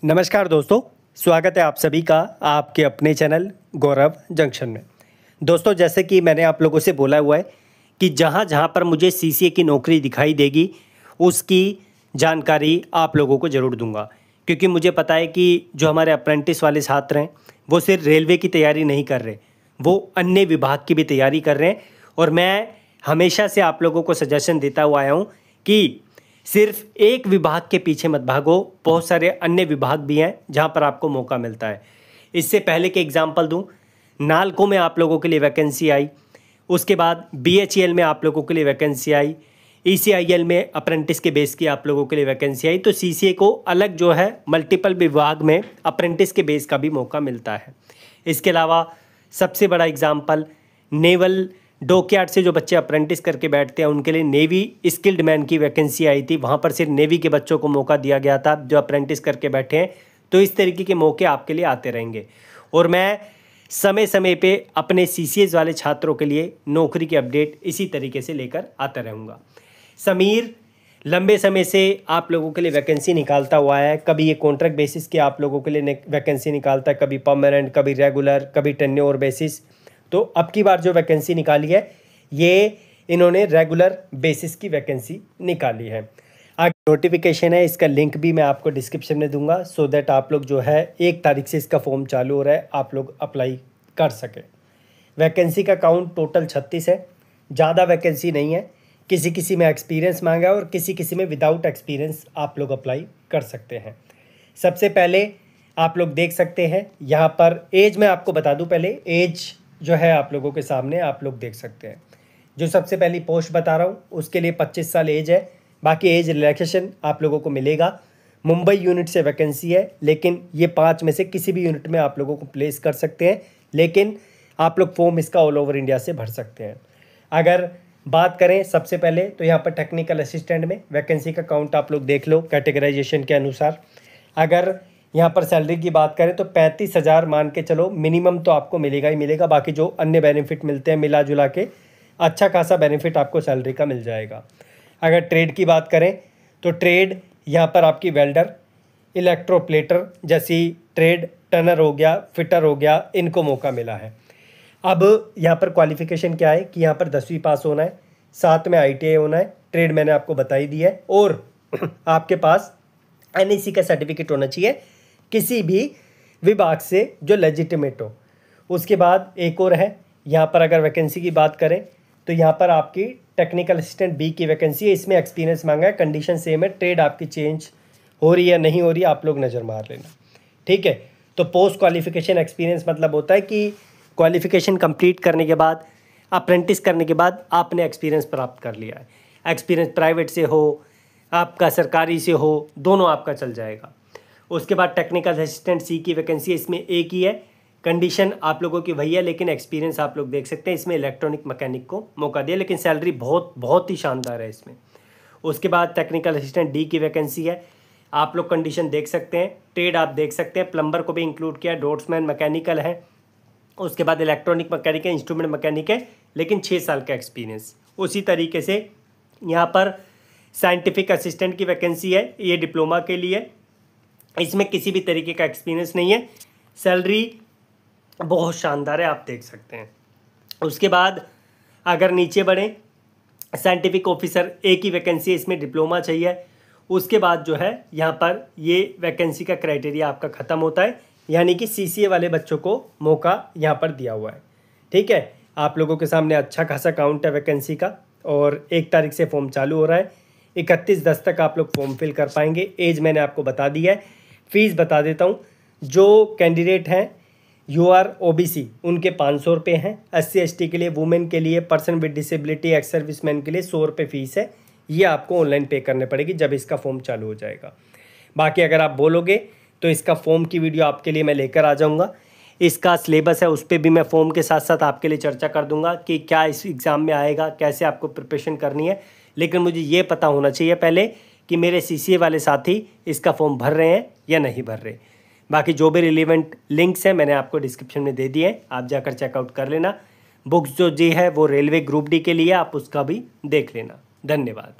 नमस्कार दोस्तों, स्वागत है आप सभी का आपके अपने चैनल गौरव जंक्शन में। दोस्तों, जैसे कि मैंने आप लोगों से बोला हुआ है कि जहाँ जहाँ पर मुझे सीसीए की नौकरी दिखाई देगी उसकी जानकारी आप लोगों को ज़रूर दूंगा, क्योंकि मुझे पता है कि जो हमारे अप्रेंटिस वाले छात्र हैं वो सिर्फ रेलवे की तैयारी नहीं कर रहे, वो अन्य विभाग की भी तैयारी कर रहे हैं। और मैं हमेशा से आप लोगों को सजेशन देता हुआ आया हूँ कि सिर्फ एक विभाग के पीछे मत भागो, बहुत सारे अन्य विभाग भी हैं जहां पर आपको मौका मिलता है। इससे पहले के एग्जांपल दूं, नालको में आप लोगों के लिए वैकेंसी आई, उसके बाद बीएचईएल में आप लोगों के लिए वैकेंसी आई, ईसीआईएल में अप्रेंटिस के बेस की आप लोगों के लिए वैकेंसी आई। तो सीसीए को अलग जो है मल्टीपल विभाग में अप्रेंटिस के बेस का भी मौका मिलता है। इसके अलावा सबसे बड़ा एग्जाम्पल नेवल डॉकयार्ड से जो बच्चे अप्रेंटिस करके बैठते हैं उनके लिए नेवी स्किल्ड मैन की वैकेंसी आई थी। वहाँ पर सिर्फ नेवी के बच्चों को मौका दिया गया था जो अप्रेंटिस करके बैठे हैं। तो इस तरीके के मौके आपके लिए आते रहेंगे और मैं समय समय पे अपने सीसीएस वाले छात्रों के लिए नौकरी की अपडेट इसी तरीके से लेकर आता रहूँगा। समीर लंबे समय से आप लोगों के लिए वैकेंसी निकालता हुआ है। कभी ये कॉन्ट्रैक्ट बेसिस के आप लोगों के लिए वैकेंसी निकालता है, कभी परमानेंट, कभी रेगुलर, कभी टेन्योर बेसिस। तो अब की बार जो वैकेंसी निकाली है ये इन्होंने रेगुलर बेसिस की वैकेंसी निकाली है। आगे नोटिफिकेशन है, इसका लिंक भी मैं आपको डिस्क्रिप्शन में दूंगा, सो दैट आप लोग जो है 1 तारीख से इसका फॉर्म चालू हो रहा है, आप लोग अप्लाई कर सकें। वैकेंसी का काउंट टोटल 36 है, ज़्यादा वैकेंसी नहीं है। किसी किसी में एक्सपीरियंस मांगा है और किसी किसी में विदाउट एक्सपीरियंस आप लोग अप्लाई कर सकते हैं। सबसे पहले आप लोग देख सकते हैं यहाँ पर एज में आपको बता दूँ, पहले एज जो है आप लोगों के सामने आप लोग देख सकते हैं। जो सबसे पहली पोस्ट बता रहा हूँ उसके लिए 25 साल एज है, बाकी एज रिलैक्सेशन आप लोगों को मिलेगा। मुंबई यूनिट से वैकेंसी है, लेकिन ये 5 में से किसी भी यूनिट में आप लोगों को प्लेस कर सकते हैं, लेकिन आप लोग फॉर्म इसका ऑल ओवर इंडिया से भर सकते हैं। अगर बात करें सबसे पहले तो यहाँ पर टेक्निकल असिस्टेंट में वैकेंसी का काउंट आप लोग देख लो कैटेगराइजेशन के अनुसार। अगर यहाँ पर सैलरी की बात करें तो 35,000 मान के चलो, मिनिमम तो आपको मिलेगा ही मिलेगा। बाकी जो अन्य बेनिफिट मिलते हैं मिला जुला के अच्छा खासा बेनिफिट आपको सैलरी का मिल जाएगा। अगर ट्रेड की बात करें तो ट्रेड यहाँ पर आपकी वेल्डर, इलेक्ट्रोप्लेटर जैसी ट्रेड, टनर हो गया, फिटर हो गया, इनको मौका मिला है। अब यहाँ पर क्वालिफिकेशन क्या है कि यहाँ पर 10वीं पास होना है, साथ में ITI होना है। ट्रेड मैंने आपको बता ही दी है, और आपके पास NEC का सर्टिफिकेट होना चाहिए किसी भी विभाग से जो लेजिटिमेट हो। उसके बाद एक और है, यहाँ पर अगर वैकेंसी की बात करें तो यहाँ पर आपकी टेक्निकल असिस्टेंट B की वैकेंसी है, इसमें एक्सपीरियंस मांगा है। कंडीशन सेम है, ट्रेड आपकी चेंज हो रही है नहीं हो रही आप लोग नज़र मार लेना, ठीक है। तो पोस्ट क्वालिफिकेशन एक्सपीरियंस मतलब होता है कि क्वालिफिकेशन कंप्लीट करने के बाद, अप्रेंटिस करने के बाद आपने एक्सपीरियंस प्राप्त कर लिया है। एक्सपीरियंस प्राइवेट से हो, आपका सरकारी से हो, दोनों आपका चल जाएगा। उसके बाद टेक्निकल असिस्टेंट C की वैकेंसी, इसमें एक ही है, कंडीशन आप लोगों की वही है, लेकिन एक्सपीरियंस आप लोग देख सकते हैं। इसमें इलेक्ट्रॉनिक मैकेनिक को मौका दिया, लेकिन सैलरी बहुत ही शानदार है इसमें। उसके बाद टेक्निकल असिस्टेंट D की वैकेंसी है, आप लोग कंडीशन देख सकते हैं। ट्रेड आप देख सकते हैं, प्लम्बर को भी इंक्लूड किया, डोट्समैन मैकेनिकल है। उसके बाद इलेक्ट्रॉनिक मैकेनिक है, इंस्ट्रूमेंट मैकेनिक है, लेकिन 6 साल का एक्सपीरियंस। उसी तरीके से यहाँ पर साइंटिफिक असिस्टेंट की वैकेंसी है, ये डिप्लोमा के लिए, इसमें किसी भी तरीके का एक्सपीरियंस नहीं है। सैलरी बहुत शानदार है, आप देख सकते हैं। उसके बाद अगर नीचे बढ़ें, साइंटिफिक ऑफिसर A की वैकेंसी है, इसमें डिप्लोमा चाहिए। उसके बाद जो है यहाँ पर ये वैकेंसी का क्राइटेरिया आपका ख़त्म होता है, यानी कि CCA वाले बच्चों को मौका यहाँ पर दिया हुआ है, ठीक है। आप लोगों के सामने अच्छा खासा काउंट है वैकेंसी का, और 1 तारीख से फॉर्म चालू हो रहा है। 31/10 तक आप लोग फॉर्म फिल कर पाएंगे। एज मैंने आपको बता दी है। फीस बता देता हूँ, जो कैंडिडेट हैं UR OBC उनके 500 रुपये हैं। SC ST के लिए, वुमेन के लिए, person with disability, ex serviceman के लिए 100 रुपये फ़ीस है। ये आपको ऑनलाइन पे करने पड़ेगी जब इसका फॉर्म चालू हो जाएगा। बाकी अगर आप बोलोगे तो इसका फॉर्म की वीडियो आपके लिए मैं लेकर आ जाऊँगा। इसका सिलेबस है, उस पर भी मैं फॉर्म के साथ साथ आपके लिए चर्चा कर दूँगा कि क्या इस एग्ज़ाम में आएगा, कैसे आपको प्रिपरेशन करनी है। लेकिन मुझे ये पता होना चाहिए पहले कि मेरे CCA वाले साथी इसका फॉर्म भर रहे हैं या नहीं भर रहे। बाकी जो भी रिलेवेंट लिंक्स हैं मैंने आपको डिस्क्रिप्शन में दे दिए हैं, आप जाकर चेकआउट कर लेना। बुक्स जो जी है वो रेलवे ग्रुप D के लिए, आप उसका भी देख लेना। धन्यवाद।